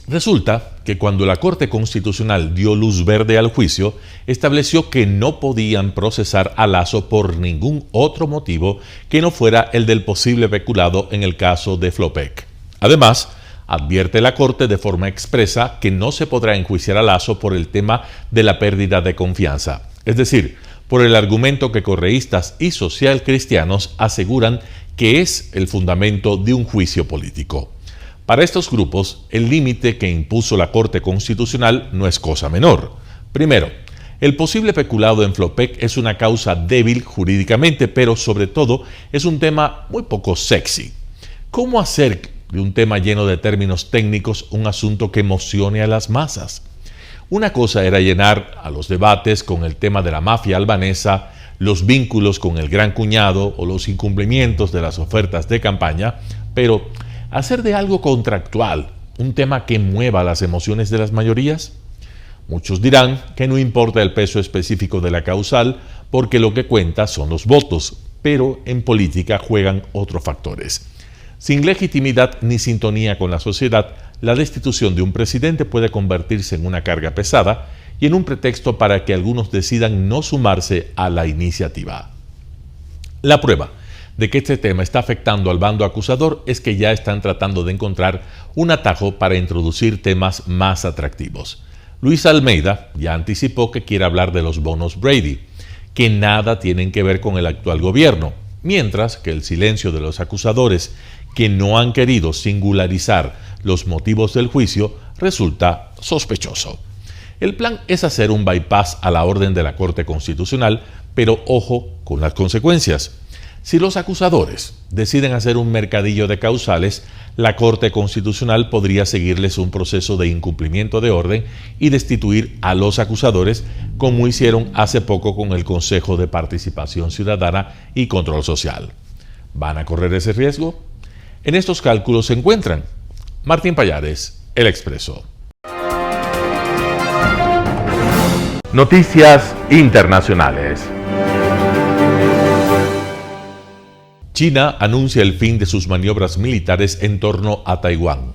Resulta que cuando la Corte Constitucional dio luz verde al juicio, estableció que no podían procesar a Lasso por ningún otro motivo que no fuera el del posible peculado en el caso de Flopec. Además, advierte la Corte de forma expresa que no se podrá enjuiciar a Lasso por el tema de la pérdida de confianza, es decir, por el argumento que correístas y socialcristianos aseguran que es el fundamento de un juicio político. Para estos grupos, el límite que impuso la Corte Constitucional no es cosa menor. Primero, el posible peculado en Flopec es una causa débil jurídicamente, pero sobre todo es un tema muy poco sexy. ¿Cómo hacer de un tema lleno de términos técnicos un asunto que emocione a las masas? Una cosa era llenar a los debates con el tema de la mafia albanesa, los vínculos con el gran cuñado o los incumplimientos de las ofertas de campaña, pero hacer de algo contractual un tema que mueva las emociones de las mayorías. Muchos dirán que no importa el peso específico de la causal porque lo que cuenta son los votos, pero en política juegan otros factores. Sin legitimidad ni sintonía con la sociedad, la destitución de un presidente puede convertirse en una carga pesada y en un pretexto para que algunos decidan no sumarse a la iniciativa. La prueba de que este tema está afectando al bando acusador es que ya están tratando de encontrar un atajo para introducir temas más atractivos. Luis Almeida ya anticipó que quiere hablar de los bonos Brady, que nada tienen que ver con el actual gobierno, mientras que el silencio de los acusadores que no han querido singularizar los motivos del juicio resulta sospechoso. El plan es hacer un bypass a la orden de la Corte Constitucional, pero ojo con las consecuencias. Si los acusadores deciden hacer un mercadillo de causales, la Corte Constitucional podría seguirles un proceso de incumplimiento de orden y destituir a los acusadores, como hicieron hace poco con el Consejo de Participación Ciudadana y Control Social. ¿Van a correr ese riesgo? En estos cálculos se encuentran Martín Pallares, El Expreso. Noticias internacionales. China anuncia el fin de sus maniobras militares en torno a Taiwán.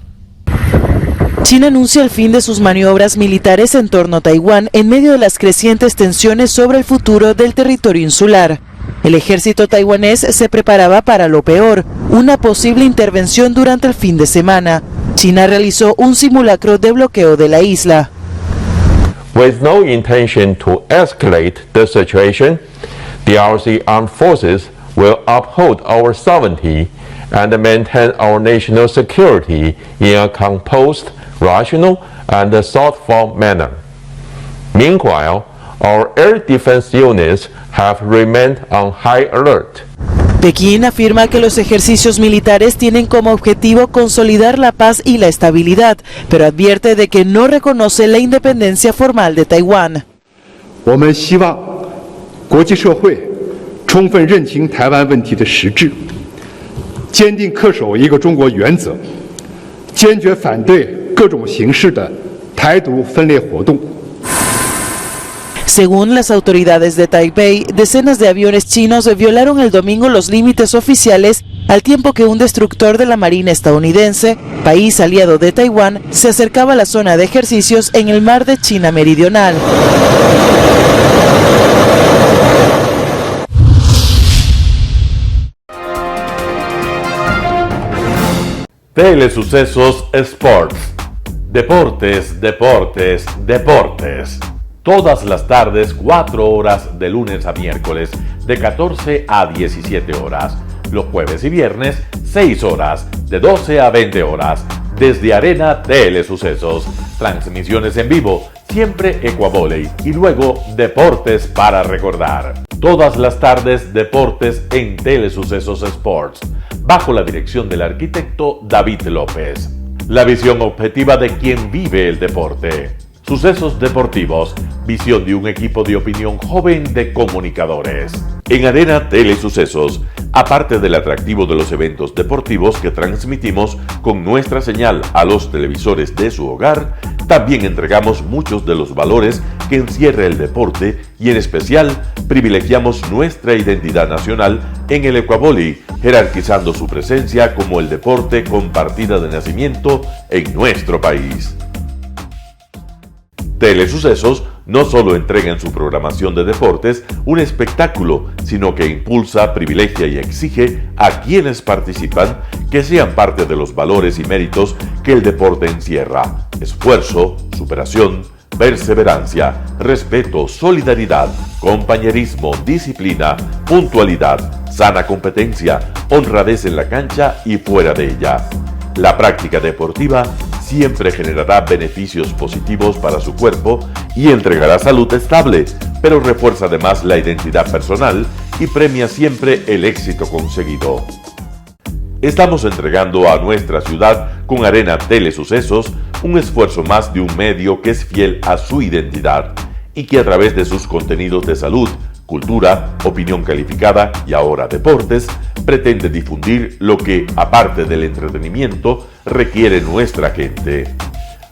China anuncia el fin de sus maniobras militares en torno a Taiwán en medio de las crecientes tensiones sobre el futuro del territorio insular. El ejército taiwanés se preparaba para lo peor, una posible intervención durante el fin de semana. China realizó un simulacro de bloqueo de la isla. With no intention to escalate the situation, the ROC Armed Forces will uphold our sovereignty and maintain our national security in a composed, rational, and thoughtful manner. Meanwhile, our air defense units have remained on high alert. Pekín afirma que los ejercicios militares tienen como objetivo consolidar la paz y la estabilidad, pero advierte de que no reconoce la independencia formal de Taiwán. 我们希望国际社会充分认清台湾问题的实质，坚定恪守一个中国原则，坚决反对各种形式的台独分裂活动。 Según las autoridades de Taipei, decenas de aviones chinos violaron el domingo los límites oficiales al tiempo que un destructor de la Marina estadounidense, país aliado de Taiwán, se acercaba a la zona de ejercicios en el mar de China Meridional. Telesucesos Sports. Deportes, deportes, deportes. Todas las tardes, 4 horas de lunes a miércoles, de 14 a 17 horas. Los jueves y viernes, 6 horas, de 12 a 20 horas. Desde Arena Telesucesos. Transmisiones en vivo, siempre Ecuavoley. Y luego, deportes para recordar. Todas las tardes, deportes en Telesucesos Sports. Bajo la dirección del arquitecto David López. La visión objetiva de quien vive el deporte. Sucesos deportivos, visión de un equipo de opinión joven de comunicadores. En Arena Telesucesos, aparte del atractivo de los eventos deportivos que transmitimos con nuestra señal a los televisores de su hogar, también entregamos muchos de los valores que encierra el deporte y en especial privilegiamos nuestra identidad nacional en el Ecuavoley, jerarquizando su presencia como el deporte con partida de nacimiento en nuestro país. Telesucesos no solo entrega en su programación de deportes un espectáculo, sino que impulsa, privilegia y exige a quienes participan que sean parte de los valores y méritos que el deporte encierra: esfuerzo, superación, perseverancia, respeto, solidaridad, compañerismo, disciplina, puntualidad, sana competencia, honradez en la cancha y fuera de ella. La práctica deportiva siempre generará beneficios positivos para su cuerpo y entregará salud estable, pero refuerza además la identidad personal y premia siempre el éxito conseguido. Estamos entregando a nuestra ciudad con Arena Telesucesos un esfuerzo más de un medio que es fiel a su identidad y que a través de sus contenidos de salud, cultura, opinión calificada y ahora deportes, pretende difundir lo que, aparte del entretenimiento, requiere nuestra gente.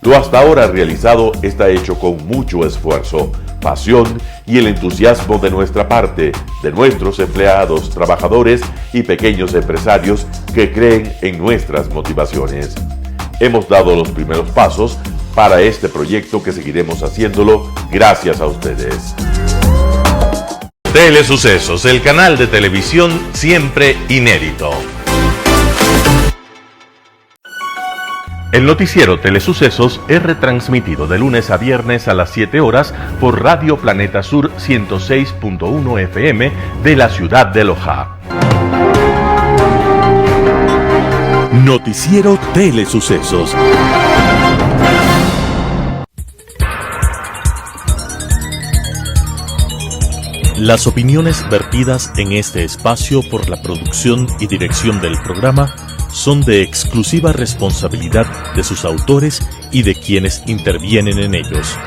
Lo hasta ahora realizado está hecho con mucho esfuerzo, pasión y el entusiasmo de nuestra parte, de nuestros empleados, trabajadores y pequeños empresarios que creen en nuestras motivaciones. Hemos dado los primeros pasos para este proyecto que seguiremos haciéndolo gracias a ustedes. Telesucesos, el canal de televisión siempre inédito. El noticiero Telesucesos es retransmitido de lunes a viernes a las 7 horas por Radio Planeta Sur 106.1 FM de la ciudad de Loja. Noticiero Telesucesos. Las opiniones vertidas en este espacio por la producción y dirección del programa son de exclusiva responsabilidad de sus autores y de quienes intervienen en ellos.